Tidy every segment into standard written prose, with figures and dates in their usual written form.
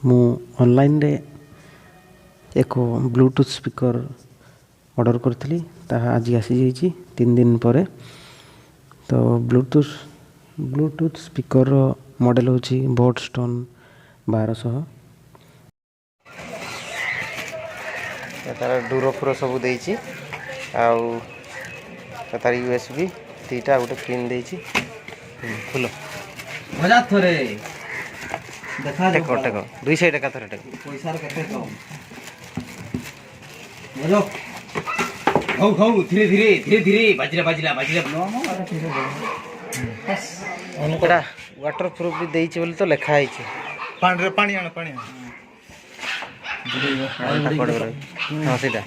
ମୁଁ ଅନଲାଇନ୍ରେ ଏକ ବ୍ଲୁଟୁଥ୍ ସ୍ପିକର୍ ଅର୍ଡ଼ର୍ କରିଥିଲି, ତାହା ଆଜି ଆସିଯାଇଛି 3 ଦିନ ପରେ। ତ ବ୍ଲୁଟୁଥ୍ ସ୍ପିକର୍ର ମଡ଼େଲ୍ ହେଉଛି ବୋଟ୍ ଷ୍ଟୋନ୍ 1200। ତାର ଡୁର ଫୁର ସବୁ ଦେଇଛି, ଆଉ ତାର USB ଦୁଇଟା ଗୋଟେ ପିନ୍ ଦେଇଛି। ଫୁଲ ମଜା ଥରେ ଦେଖା ଟେକ 200 ଟଙ୍କା ଥରେ ଟେକ ପଇସାର କେତେ କମ୍ ବୋଲୋ। ହଉ ହଉ ଧୀରେ ଧୀରେ ଧୀରେ ଧୀରେ ବାଜିଲା ବାଜିଲା ବାଜିଲା ଏଇଟା ୱାଟର୍ ପ୍ରୁଫ୍ ବି ଦେଇଛି ବୋଲି ତ ଲେଖା ହେଇଛି। ପାଣିରେ ପାଣି ଆଣ ପାଣି ଆଣ। ହଁ ସେଇଟା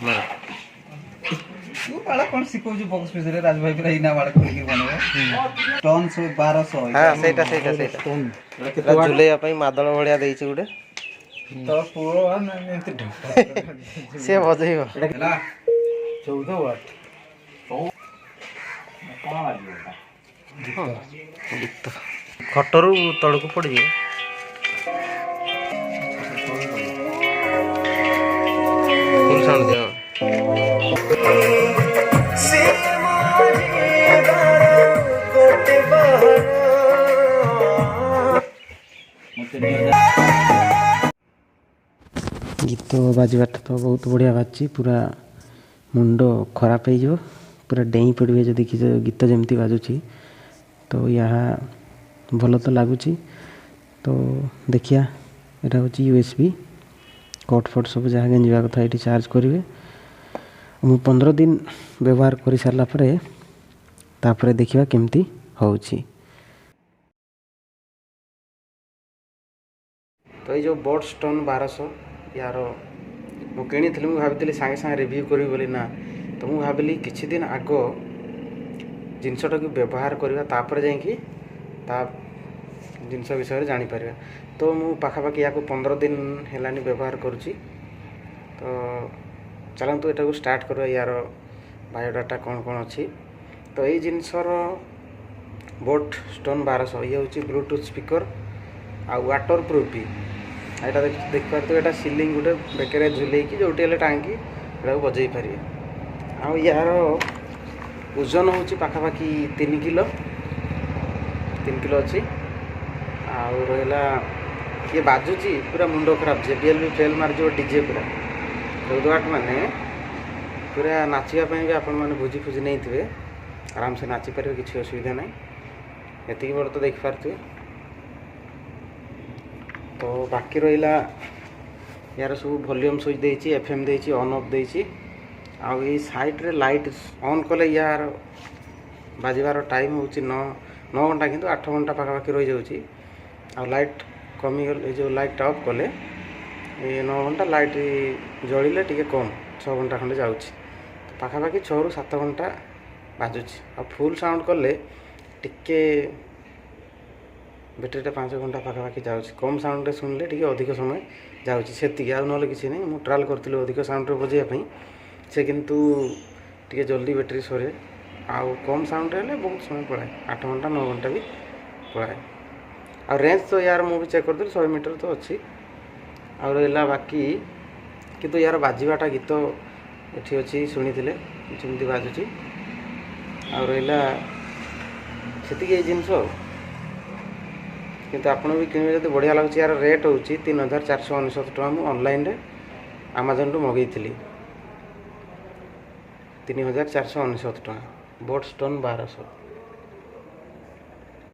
ତୁ ବାଳ କ'ଣ ଶିଖଉଛୁ ବକ୍ସ ପିସରେ? ରାଜ ଭାଇ ପୁରା ଇନା ବାଳ ଖୋଲିକି ବନେଇବ। ଟନ୍ 1200। ହଁ ସେଇଟା ଝୁଲେଇବା ପାଇଁ ମାଦଳ ଭଳିଆ ଦେଇଛି ଗୋଟେ। ତ ପୁଅ ଏମିତି ସିଏ ବଜେଇବ। ହେଲା 14 ୱାଟ୍ ଗୀତ ଖଟରୁ ତଳକୁ ପଡ଼ିଯିବ। ଫୁଲ୍ ସାଉଣ୍ଡ ଦିଅ। ଗୀତ ବାଜିବାଟା ତ ବହୁତ ବଢ଼ିଆ ବାଜିଛି, ପୁରା ମୁଣ୍ଡ ଖରାପ ହେଇଯିବ, ପୁରା ଡେଇଁ ପଡ଼ିବେ ଯଦି ଗୀତ ଯେମିତି ବାଜୁଛି। ତ ଏହା ଭଲ ତ ଲାଗୁଛି। ତ ଦେଖିବା, ଏଇଟା ହେଉଛି USB କଟ୍ ଫଟ୍ ସବୁ ଯାହା ଗେଞ୍ଜିବା କଥା ଏଇଠି ଚାର୍ଜ କରିବେ। ମୁଁ 15 ଦିନ ବ୍ୟବହାର କରିସାରିଲା ପରେ ତାପରେ ଦେଖିବା କେମିତି ହେଉଛି। ତ ଏଇ ଯେଉଁ ବୋଟ୍ ଷ୍ଟୋନ୍ 1200 ୟାର ମୁଁ କିଣିଥିଲି, ମୁଁ ଭାବିଥିଲି ସାଙ୍ଗେ ସାଙ୍ଗେ ରିଭ୍ୟୁ କରିବି ବୋଲି ନା। ତ ମୁଁ ଭାବିଲି କିଛି ଦିନ ଆଗ ଜିନିଷଟାକୁ ବ୍ୟବହାର କରିବା, ତାପରେ ଯାଇକି ତା ଜିନିଷ ବିଷୟରେ ଜାଣିପାରିବା। ତ ମୁଁ ପାଖାପାଖି ୟାକୁ 15 ଦିନ ହେଲାଣି ବ୍ୟବହାର କରୁଛି। ତ ଚାଲନ୍ତୁ ଏଟାକୁ ଷ୍ଟାର୍ଟ କରିବା। ୟାର ବାୟୋଡାଟା କ'ଣ କ'ଣ ଅଛି। ତ ଏଇ ଜିନିଷର ବୋଟ୍ ଷ୍ଟୋନ୍ 1200 ଇଏ ହେଉଛି ବ୍ଲୁଟୁଥ୍ ସ୍ପିକର୍ ଆଉ ୱାଟର୍ ପ୍ରୁଫ୍ ବି। ଏଇଟା ଦେଖିପାରୁଥିବେ, ଏଇଟା ସିଲିଂ ଗୋଟେ ବେକରେ ଝୁଲେଇକି ଯେଉଁଠି ହେଲେ ଟାଙ୍ଗି ଏଟାକୁ ବଜେଇ ପାରିବେ। ଆଉ ୟାର ଓଜନ ହେଉଛି ପାଖାପାଖି 3 କିଲୋ ଅଛି। ଆଉ ରହିଲା ଇଏ ବାଜୁଛି ପୁରା ମୁଣ୍ଡ ଖରାପ। JBL ବି ଫେଲ୍ ମାରିଯିବ ଡିଜେ ପୁରା 14 ୱାଟ୍, ମାନେ ପୁରା ନାଚିବା ପାଇଁ ବି ଆପଣମାନେ ଭୋଜି ଫୋଜି ନେଇଥିବେ, ଆରାମସେ ନାଚିପାରିବେ, କିଛି ଅସୁବିଧା ନାହିଁ। ଏତିକି ବଡ଼ ତ ଦେଖିପାରୁଥିବେ। ତ ବାକି ରହିଲା ୟାର ସବୁ ଭଲ୍ୟୁମ୍ ସୁଇଚ୍ ଦେଇଛି, FM ଦେଇଛି, ଅନ୍ ଅଫ୍ ଦେଇଛି। ଆଉ ଏଇ ସାଇଡ଼୍ରେ ଲାଇଟ୍ ଅନ୍ କଲେ ୟାର ବାଜିବାର ଟାଇମ୍ ହେଉଛି 9 ଘଣ୍ଟା, କିନ୍ତୁ 8 ଘଣ୍ଟା ପାଖାପାଖି ରହିଯାଉଛି। ଆଉ ଲାଇଟ୍ କମିଗଲେ, ଏ ଯେଉଁ ଲାଇଟ୍ଟା ଅଫ୍ କଲେ ଏ 9 ଘଣ୍ଟା, ଲାଇଟ୍ ଜଳିଲେ ଟିକେ କମ୍ 6 ଘଣ୍ଟା ଖଣ୍ଡେ ଯାଉଛି। ପାଖାପାଖି 6ରୁ 7 ଘଣ୍ଟା ବାଜୁଛି। ଆଉ ଫୁଲ୍ ସାଉଣ୍ଡ କଲେ ଟିକେ ବ୍ୟାଟେରୀଟା 5 ଘଣ୍ଟା ପାଖାପାଖି ଯାଉଛି। କମ୍ ସାଉଣ୍ଡରେ ଶୁଣିଲେ ଟିକେ ଅଧିକ ସମୟ ଯାଉଛି, ସେତିକି, ଆଉ ନହେଲେ କିଛି ନାହିଁ। ମୁଁ ଟ୍ରାଏଲ୍ କରିଥିଲି ଅଧିକ ସାଉଣ୍ଡରେ ବଜାଇବା ପାଇଁ, ସେ କିନ୍ତୁ ଟିକେ ଜଲ୍ଦି ବ୍ୟାଟେରୀ ସରେ। ଆଉ କମ୍ ସାଉଣ୍ଡରେ ହେଲେ ବହୁତ ସମୟ ପଳାଏ, 8 ଘଣ୍ଟା 9 ଘଣ୍ଟା ବି ପଳାଏ। ଆଉ ରେଞ୍ଜ ତ ୟାର ମୁଁ ବି ଚେକ୍ କରିଥିଲି 100 ମିଟର ତ ଅଛି। ଆଉ ରହିଲା ବାକି, କିନ୍ତୁ ୟାର ବାଜିବାଟା ଗୀତ ଏଠି ଅଛି, ଶୁଣିଥିଲେ ଯେମିତି ବାଜୁଛି। ଆଉ ରହିଲା ସେତିକି ଏଇ ଜିନିଷ। ଆଉ କିନ୍ତୁ ଆପଣ ବି କିଣିବେ ଯଦି ବଢ଼ିଆ ଲାଗୁଛି। ୟାର ରେଟ୍ ହେଉଛି 3499 ଟଙ୍କା। ମୁଁ ଅନଲାଇନ୍ରେ ଆମାଜନ୍ରୁ ମଗାଇଥିଲି 3499 ଟଙ୍କା, ବୋଟ୍ ଷ୍ଟୋନ୍ 1200।